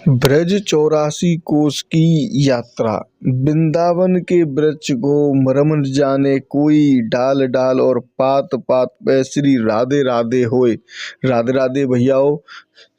ब्रज 84 कोस की यात्रा। वृंदावन के वृक्ष को मरम जाने कोई, डाल डाल और पात पात पे श्री राधे राधे होए। राधे राधे भैयाओ,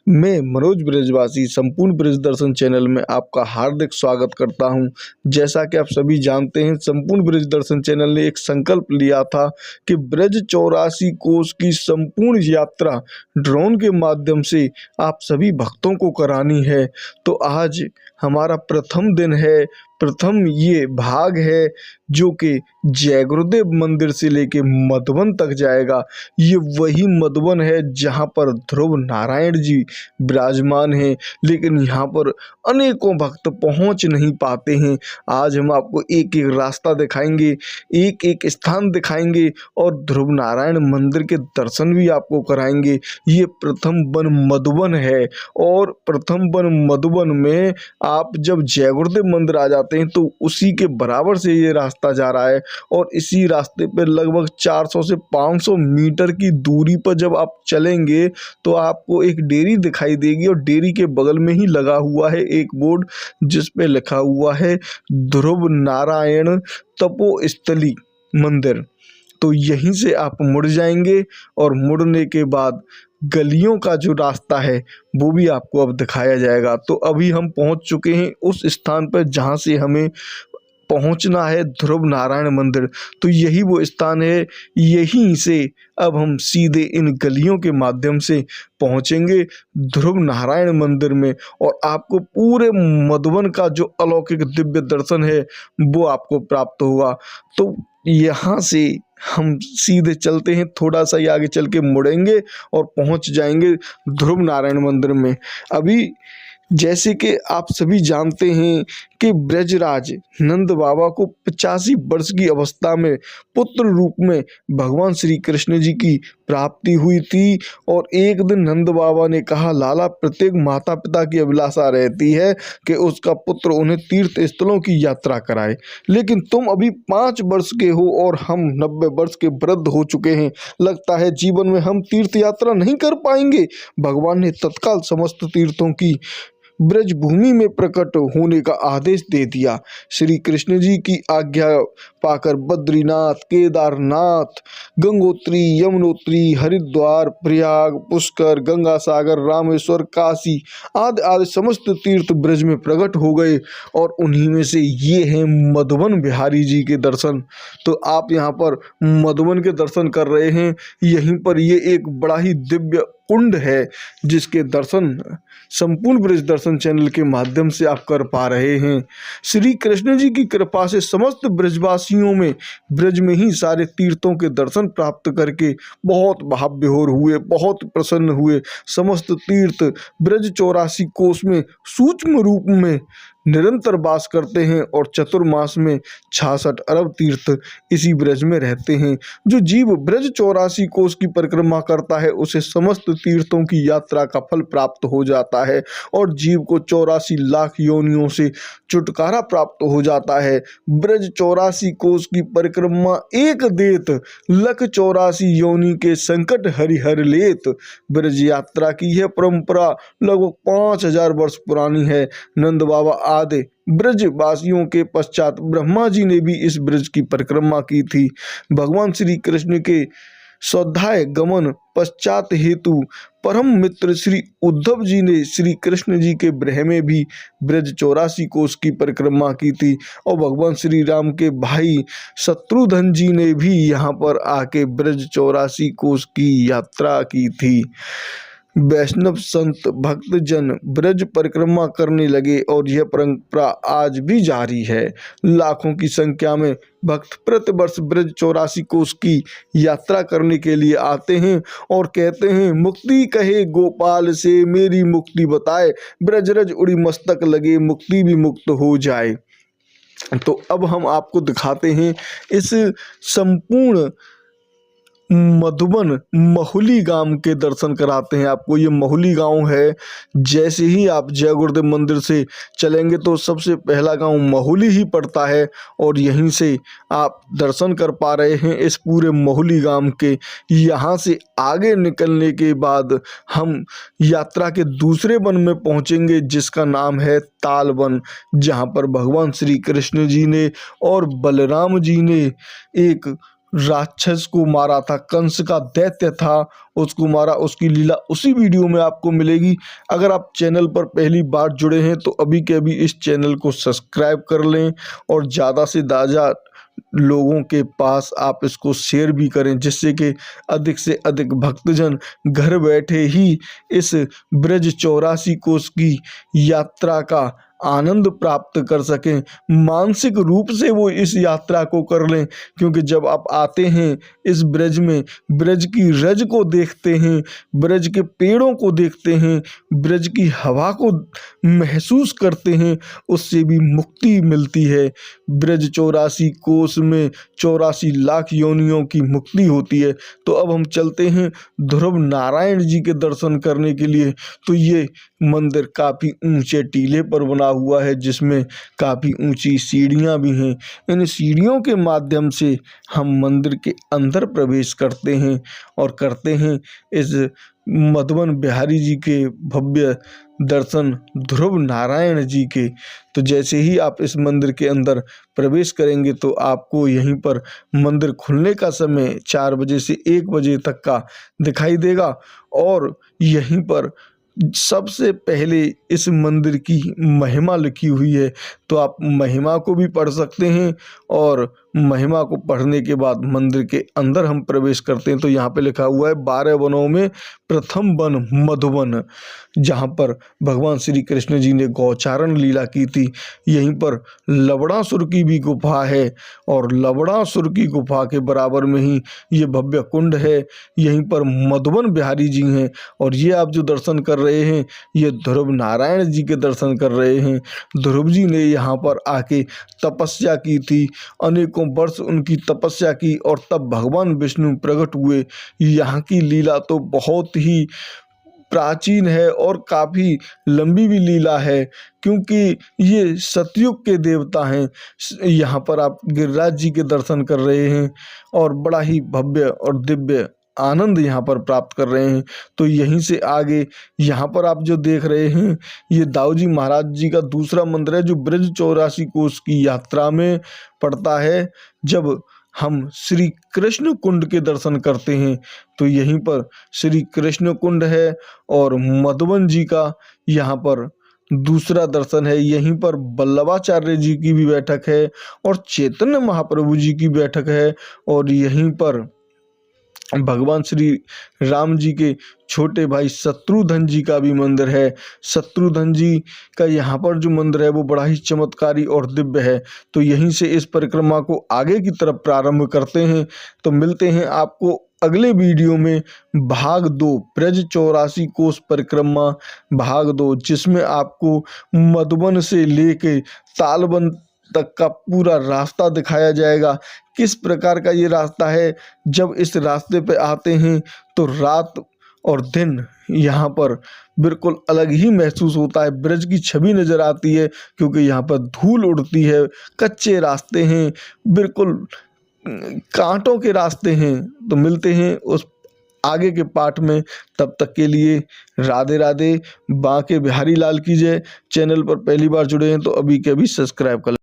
मैं मनोज ब्रजवासी संपूर्ण ब्रज दर्शन चैनल में आपका हार्दिक स्वागत करता हूं। जैसा कि आप सभी जानते हैं, संपूर्ण ब्रज दर्शन चैनल ने एक संकल्प लिया था कि ब्रज 84 कोस की संपूर्ण यात्रा ड्रोन के माध्यम से आप सभी भक्तों को करानी है। तो आज हमारा प्रथम दिन है, प्रथम ये भाग है जो कि जय गुरुदेव मंदिर से लेके मधुबन तक जाएगा। ये वही मधुबन है जहाँ पर ध्रुव नारायण जी विराजमान हैं, लेकिन यहाँ पर अनेकों भक्त पहुँच नहीं पाते हैं। आज हम आपको एक एक रास्ता दिखाएंगे, एक एक स्थान दिखाएंगे और ध्रुव नारायण मंदिर के दर्शन भी आपको कराएंगे। ये प्रथम वन मधुबन है और प्रथम वन मधुबन में आप जब जय गुरुदेव मंदिर आ जाते हैं तो उसी के बराबर से ये रास्ता जा रहा है और इसी रास्ते पे लगभग 400 से 500 मीटर की दूरी पर जब आप चलेंगे तो आपको एक डेयरी दिखाई देगी और डेयरी के बगल में ही लगा हुआ है एक बोर्ड जिस पे लिखा हुआ है ध्रुव नारायण तपोस्थली मंदिर। तो यहीं से आप मुड़ जाएंगे और मुड़ने के बाद गलियों का जो रास्ता है वो भी आपको अब दिखाया जाएगा। तो अभी हम पहुंच चुके हैं उस स्थान पर जहां से हमें पहुंचना है, ध्रुव नारायण मंदिर। तो यही वो स्थान है, यहीं से अब हम सीधे इन गलियों के माध्यम से पहुंचेंगे ध्रुव नारायण मंदिर में और आपको पूरे मधुबन का जो अलौकिक दिव्य दर्शन है वो आपको प्राप्त होगा। तो यहाँ से हम सीधे चलते हैं, थोड़ा सा ही आगे चल के मुड़ेंगे और पहुंच जाएंगे ध्रुव नारायण मंदिर में। अभी जैसे कि आप सभी जानते हैं कि ब्रजराज नंद बाबा को 85 वर्ष की अवस्था में पुत्र रूप में भगवान श्री कृष्ण जी की प्राप्ति हुई थी और एक दिन नंद बाबा ने कहा, लाला, प्रत्येक माता पिता की अभिलाषा रहती है कि उसका पुत्र उन्हें तीर्थ स्थलों की यात्रा कराए, लेकिन तुम अभी 5 वर्ष के हो और हम 90 वर्ष के वृद्ध हो चुके हैं। लगता है जीवन में हम तीर्थ यात्रा नहीं कर पाएंगे। भगवान ने तत्काल समस्त तीर्थों की ब्रज भूमि में प्रकट होने का आदेश दे दिया। श्री कृष्ण जी की आज्ञा पाकर बद्रीनाथ, केदारनाथ, गंगोत्री, यमुनोत्री, हरिद्वार, प्रयाग, पुष्कर, गंगा सागर, रामेश्वर, काशी आदि आदि समस्त तीर्थ ब्रज में प्रकट हो गए और उन्हीं में से ये हैं मधुबन बिहारी जी के दर्शन। तो आप यहाँ पर मधुबन के दर्शन कर रहे हैं। यहीं पर ये एक बड़ा ही दिव्य कुंड है जिसके दर्शन संपूर्ण ब्रज दर्शन चैनल के माध्यम से आप कर पा रहे हैं। श्री कृष्ण जी की कृपा से समस्त ब्रजवासियों में ब्रज में ही सारे तीर्थों के दर्शन प्राप्त करके बहुत भाव्यहोर हुए, बहुत प्रसन्न हुए। समस्त तीर्थ ब्रज 84 कोस में सूक्ष्म रूप में निरंतर वास करते हैं और चतुर्मास में 66 अरब तीर्थ इसी ब्रज में रहते हैं। जो जीव ब्रज 84 कोस की परिक्रमा करता है उसे समस्त तीर्थों की यात्रा का फल प्राप्त हो जाता है और जीव को 84 लाख योनियों से छुटकारा प्राप्त हो जाता है। ब्रज 84 कोस की परिक्रमा एक देत, लख 84 योनि के संकट हरिहर लेत। ब्रज यात्रा की यह परंपरा लगभग 5000 वर्ष पुरानी है। नंद बाबा आदि ब्रजवासियों के पश्चात ब्रह्मा जी ने भी इस ब्रज की परिक्रमा की थी। भगवान श्री कृष्ण के स्वाध्याय गमन पश्चात हेतु परम मित्र श्री उद्धव जी ने श्री कृष्ण जी के गृह में भी ब्रज 84 कोस की परिक्रमा की थी और भगवान श्री राम के भाई शत्रुघ्न जी ने भी यहाँ पर आके ब्रज 84 कोस की यात्रा की थी। वैष्णव संत भक्तजन ब्रज परिक्रमा करने लगे और यह परंपरा आज भी जारी है। लाखों की संख्या में भक्त प्रति वर्ष ब्रज 84 कोस की यात्रा करने के लिए आते हैं और कहते हैं, मुक्ति कहे गोपाल से मेरी मुक्ति बताए, ब्रजरज उड़ी मस्तक लगे मुक्ति भी मुक्त हो जाए। तो अब हम आपको दिखाते हैं इस संपूर्ण मधुबन महुली गांव के दर्शन कराते हैं आपको। ये महुली गांव है। जैसे ही आप जय गुरुदेव मंदिर से चलेंगे तो सबसे पहला गांव महुली ही पड़ता है और यहीं से आप दर्शन कर पा रहे हैं इस पूरे महुली गांव के। यहाँ से आगे निकलने के बाद हम यात्रा के दूसरे वन में पहुंचेंगे जिसका नाम है ताल वन, जहाँ पर भगवान श्री कृष्ण जी ने और बलराम जी ने एक राक्षस को मारा था। कंस का दैत्य था, उसको मारा। उसकी लीला उसी वीडियो में आपको मिलेगी। अगर आप चैनल पर पहली बार जुड़े हैं तो अभी के अभी इस चैनल को सब्सक्राइब कर लें और ज़्यादा से ज़्यादा लोगों के पास आप इसको शेयर भी करें, जिससे कि अधिक से अधिक भक्तजन घर बैठे ही इस ब्रज 84 कोस की यात्रा का आनंद प्राप्त कर सकें। मानसिक रूप से वो इस यात्रा को कर लें, क्योंकि जब आप आते हैं इस ब्रज में, ब्रज की रज को देखते हैं, ब्रज के पेड़ों को देखते हैं, ब्रज की हवा को महसूस करते हैं, उससे भी मुक्ति मिलती है। ब्रज 84 कोस में 84 लाख योनियों की मुक्ति होती है। तो अब हम चलते हैं ध्रुव नारायण जी के दर्शन करने के लिए। तो ये मंदिर काफ़ी ऊंचे टीले पर बना हुआ है, जिसमें काफ़ी ऊंची सीढ़ियां भी हैं। इन सीढ़ियों के माध्यम से हम मंदिर के अंदर प्रवेश करते हैं और करते हैं इस मधुबन बिहारी जी के भव्य दर्शन, ध्रुव नारायण जी के। तो जैसे ही आप इस मंदिर के अंदर प्रवेश करेंगे तो आपको यहीं पर मंदिर खुलने का समय 4 बजे से 1 बजे तक का दिखाई देगा और यहीं पर सबसे पहले इस मंदिर की महिमा लिखी हुई है। तो आप महिमा को भी पढ़ सकते हैं और महिमा को पढ़ने के बाद मंदिर के अंदर हम प्रवेश करते हैं। तो यहाँ पे लिखा हुआ है 12 वनों में प्रथम वन मधुबन, जहाँ पर भगवान श्री कृष्ण जी ने गौचारण लीला की थी। यहीं पर लवणासुर की भी गुफा है और लवणासुर की गुफा के बराबर में ही ये भव्य कुंड है। यहीं पर मधुबन बिहारी जी हैं और ये आप जो दर्शन कर रहे हैं ये ध्रुव नारायण जी के दर्शन कर रहे हैं। ध्रुव जी ने यहाँ पर आके तपस्या की थी, अनेकों वर्ष उनकी तपस्या की और तब भगवान विष्णु प्रकट हुए। यहाँ की लीला तो बहुत ही प्राचीन है और काफ़ी लंबी भी लीला है, क्योंकि ये सतयुग के देवता हैं। यहाँ पर आप गिरिराज जी के दर्शन कर रहे हैं और बड़ा ही भव्य और दिव्य आनंद यहाँ पर प्राप्त कर रहे हैं। तो यहीं से आगे यहाँ पर आप जो देख रहे हैं ये दाऊजी महाराज जी का दूसरा मंदिर है, जो ब्रज 84 कोस की यात्रा में पड़ता है। जब हम श्री कृष्ण कुंड के दर्शन करते हैं तो यहीं पर श्री कृष्ण कुंड है और मधुबन जी का यहाँ पर दूसरा दर्शन है। यहीं पर वल्लभाचार्य जी की भी बैठक है और चैतन्य महाप्रभु जी की बैठक है और यहीं पर भगवान श्री राम जी के छोटे भाई शत्रुघ्न जी का भी मंदिर है। शत्रुघ्न जी का यहाँ पर जो मंदिर है वो बड़ा ही चमत्कारी और दिव्य है। तो यहीं से इस परिक्रमा को आगे की तरफ प्रारंभ करते हैं। तो मिलते हैं आपको अगले वीडियो में भाग 2 ब्रज 84 कोस परिक्रमा भाग 2, जिसमें आपको मधुबन से लेके तालबन तक का पूरा रास्ता दिखाया जाएगा। किस प्रकार का ये रास्ता है, जब इस रास्ते पे आते हैं तो रात और दिन यहाँ पर बिल्कुल अलग ही महसूस होता है। ब्रज की छवि नज़र आती है, क्योंकि यहाँ पर धूल उड़ती है, कच्चे रास्ते हैं, बिल्कुल कांटों के रास्ते हैं। तो मिलते हैं उस आगे के पार्ट में, तब तक के लिए राधे राधे। बांके बिहारी लाल की जय। चैनल पर पहली बार जुड़े हैं तो अभी के अभी सब्सक्राइब कर